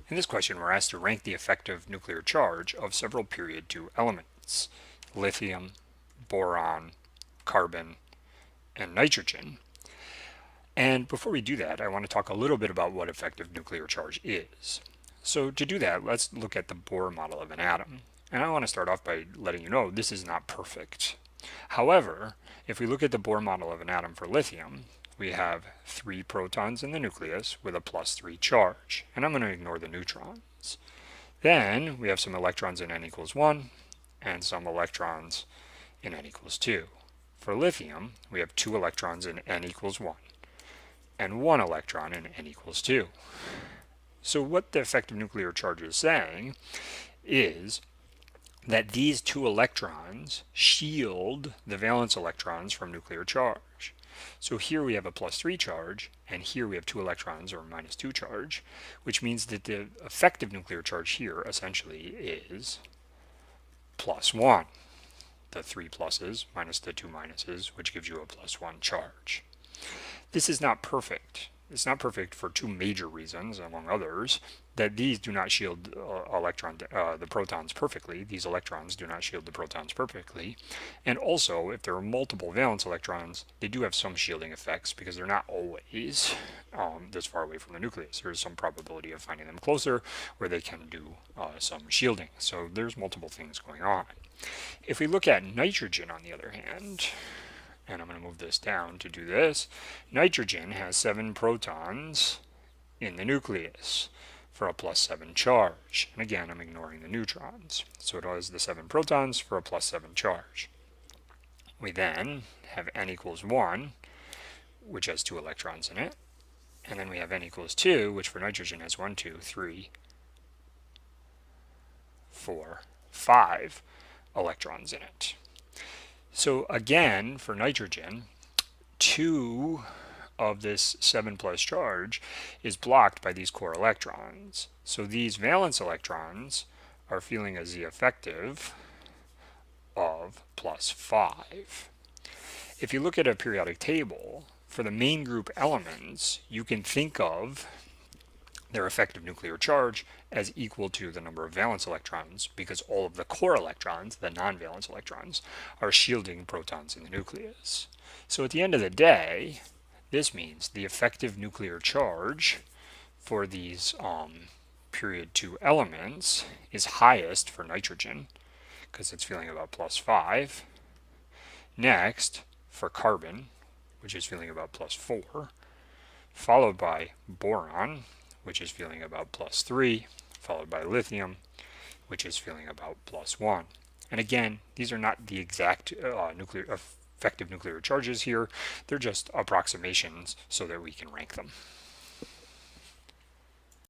In this question, we're asked to rank the effective nuclear charge of several period 2 elements, lithium, boron, carbon, and nitrogen. And before we do that, I want to talk a little bit about what effective nuclear charge is. So to do that, let's look at the Bohr model of an atom. And I want to start off by letting you know this is not perfect. However, if we look at the Bohr model of an atom for lithium, we have 3 protons in the nucleus with a +3 charge. And I'm going to ignore the neutrons. Then we have some electrons in n equals 1 and some electrons in n equals 2. For lithium, we have 2 electrons in n equals 1 and 1 electron in n equals 2. So what the effective nuclear charge is saying is that these 2 electrons shield the valence electrons from nuclear charge. So here we have a +3 charge, and here we have 2 electrons or -2 charge, which means that the effective nuclear charge here essentially is +1. The 3 pluses minus the 2 minuses, which gives you a +1 charge. This is not perfect. It's not perfect for 2 major reasons, among others, that these do not shield the protons perfectly. These electrons do not shield the protons perfectly. And also, if there are multiple valence electrons, they do have some shielding effects because they're not always this far away from the nucleus. There is some probability of finding them closer where they can do some shielding. So there's multiple things going on. If we look at nitrogen, on the other hand, and I'm going to move this down to do this, nitrogen has 7 protons in the nucleus for a +7 charge. And again, I'm ignoring the neutrons. So it has the 7 protons for a +7 charge. We then have n equals 1, which has 2 electrons in it. And then we have n equals 2, which for nitrogen has 1, 2, 3, 4, 5 electrons in it. So again, for nitrogen, 2 of this 7 plus charge is blocked by these core electrons. So these valence electrons are feeling a Z effective of +5. If you look at a periodic table, for the main group elements, you can think of their effective nuclear charge as equal to the number of valence electrons because all of the core electrons, the non-valence electrons, are shielding protons in the nucleus. So at the end of the day, this means the effective nuclear charge for these period 2 elements is highest for nitrogen because it's feeling about +5. Next, for carbon, which is feeling about +4, followed by boron, which is feeling about +3, followed by lithium, which is feeling about +1. And again, these are not the exact effective nuclear charges here. They're just approximations so that we can rank them.